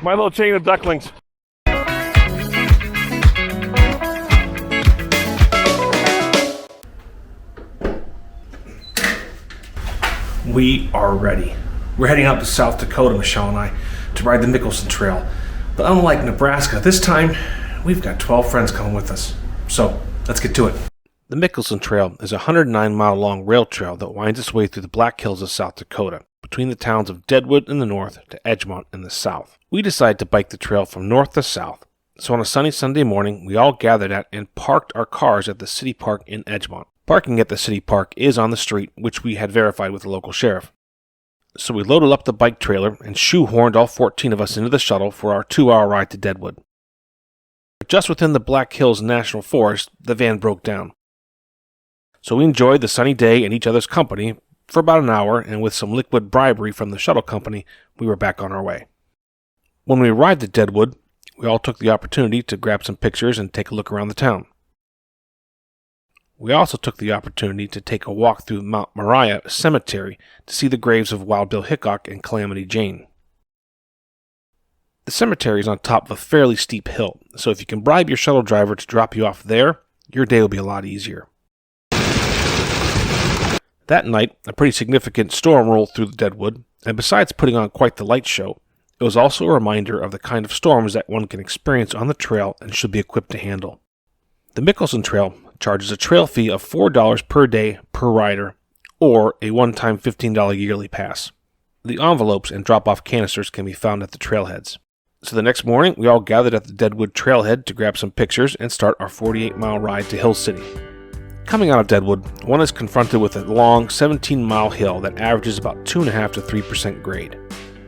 My little chain of ducklings. We are ready. We're heading out to South Dakota, Michelle and I, to ride the Mickelson Trail. But unlike Nebraska, this time we've got 12 friends coming with us. So let's get to it. The Mickelson Trail is a 109-mile-long rail trail that winds its way through the Black Hills of South Dakota, between the towns of Deadwood in the north to Edgemont in the south. We decided to bike the trail from north to south, so on a sunny Sunday morning, we all gathered at and parked our cars at the city park in Edgemont. Parking at the city park is on the street, which we had verified with the local sheriff. So we loaded up the bike trailer and shoehorned all 14 of us into the shuttle for our 2-hour ride to Deadwood. Just within the Black Hills National Forest, the van broke down. So we enjoyed the sunny day and each other's company for about an hour, and with some liquid bribery from the shuttle company, we were back on our way. When we arrived at Deadwood, we all took the opportunity to grab some pictures and take a look around the town. We also took the opportunity to take a walk through Mount Moriah Cemetery to see the graves of Wild Bill Hickok and Calamity Jane. The cemetery is on top of a fairly steep hill, so if you can bribe your shuttle driver to drop you off there, your day will be a lot easier. That night, a pretty significant storm rolled through the Deadwood, and besides putting on quite the light show, it was also a reminder of the kind of storms that one can experience on the trail and should be equipped to handle. The Mickelson Trail charges a trail fee of $4 per day per rider, or a one-time $15 yearly pass. The envelopes and drop-off canisters can be found at the trailheads. So the next morning, we all gathered at the Deadwood trailhead to grab some pictures and start our 48-mile ride to Hill City. Coming out of Deadwood, one is confronted with a long 17-mile hill that averages about 2.5 to 3% grade.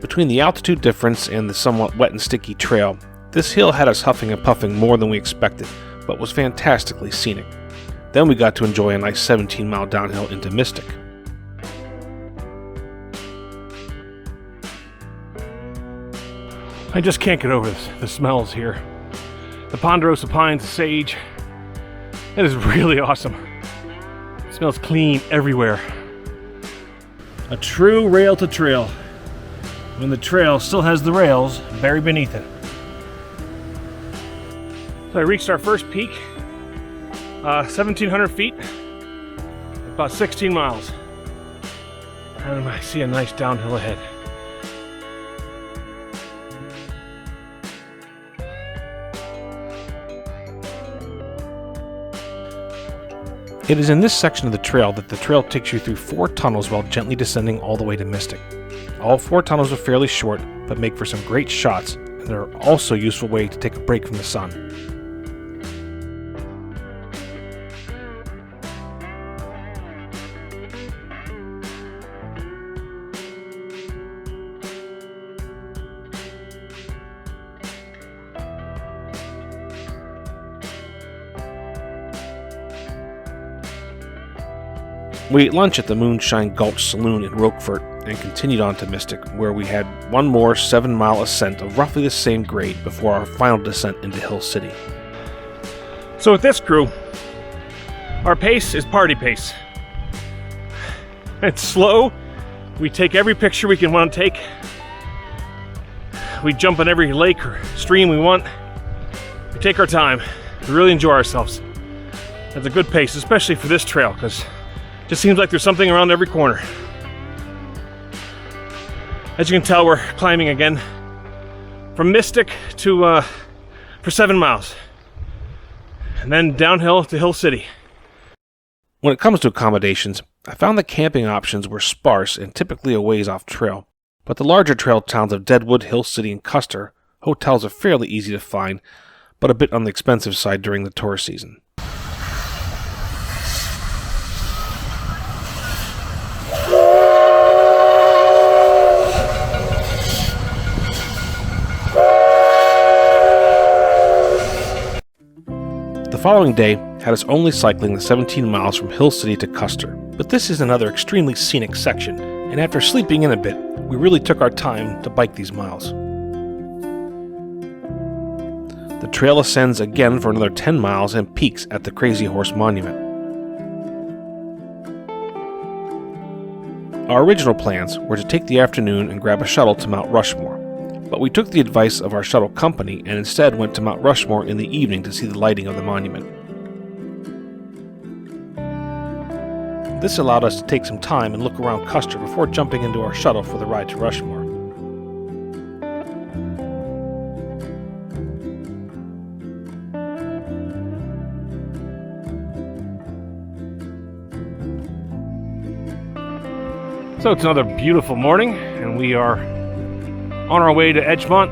Between the altitude difference and the somewhat wet and sticky trail, this hill had us huffing and puffing more than we expected, but was fantastically scenic. Then we got to enjoy a nice 17-mile downhill into Mystic. I just can't get over the smells here. The ponderosa pines, the sage. It is really awesome. It smells clean everywhere. A true rail to trail, when the trail still has the rails buried beneath it. So I reached our first peak, 1,700 feet, about 16 miles. And I see a nice downhill ahead. It is in this section of the trail that the trail takes you through 4 tunnels while gently descending all the way to Mystic. All 4 tunnels are fairly short, but make for some great shots, and they're also a useful way to take a break from the sun. We ate lunch at the Moonshine Gulch Saloon in Roquefort and continued on to Mystic, where we had one more 7-mile ascent of roughly the same grade before our final descent into Hill City. So with this crew, our pace is party pace. It's slow. We take every picture we can want to take. We jump in every lake or stream we want. We take our time. We really enjoy ourselves. That's a good pace, especially for this trail, because it just seems like there's something around every corner. As you can tell, we're climbing again from Mystic to for 7 miles, and then downhill to Hill City. When it comes to accommodations, I found that camping options were sparse and typically a ways off trail, but the larger trail towns of Deadwood, Hill City, and Custer, hotels are fairly easy to find, but a bit on the expensive side during the tourist season. The following day had us only cycling the 17 miles from Hill City to Custer, but this is another extremely scenic section, and after sleeping in a bit, we really took our time to bike these miles. The trail ascends again for another 10 miles and peaks at the Crazy Horse Monument. Our original plans were to take the afternoon and grab a shuttle to Mount Rushmore, But we took the advice of our shuttle company and instead went to Mount Rushmore in the evening to see the lighting of the monument. This allowed us to take some time and look around Custer before jumping into our shuttle for the ride to Rushmore. So it's another beautiful morning, and we are on our way to Edgemont.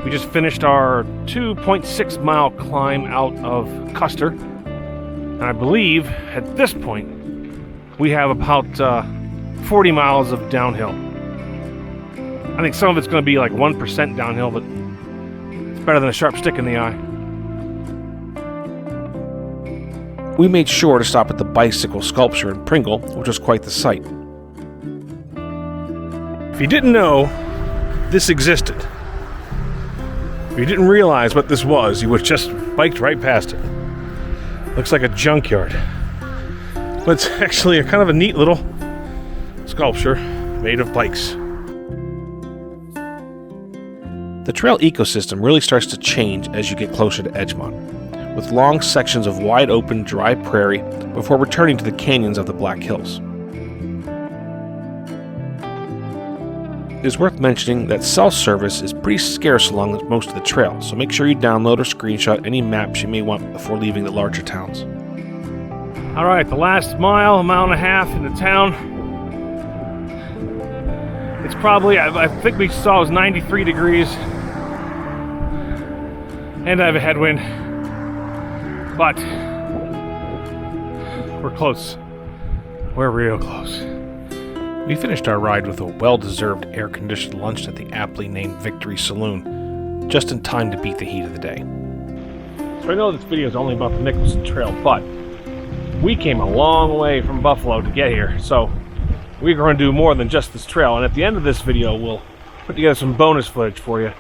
We just finished our 2.6 mile climb out of Custer. And I believe at this point we have about 40 miles of downhill. I think some of it's going to be like 1% downhill, but it's better than a sharp stick in the eye. We made sure to stop at the bicycle sculpture in Pringle, which was quite the sight. If you didn't know this existed, if you didn't realize what this was, you would have just biked right past it. Looks like a junkyard. But it's actually a kind of a neat little sculpture made of bikes. The trail ecosystem really starts to change as you get closer to Edgemont, with long sections of wide open, dry prairie before returning to the canyons of the Black Hills. It is worth mentioning that cell service is pretty scarce along most of the trail, so make sure you download or screenshot any maps you may want before leaving the larger towns. Alright, the last mile and a half into town. It's probably, I think we saw it was 93 degrees. And I have a headwind. But we're close. We're real close. We finished our ride with a well-deserved air-conditioned lunch at the aptly named Victory Saloon, just in time to beat the heat of the day. So I know this video is only about the Mickelson Trail, but we came a long way from Buffalo to get here, so we're going to do more than just this trail. And at the end of this video, we'll put together some bonus footage for you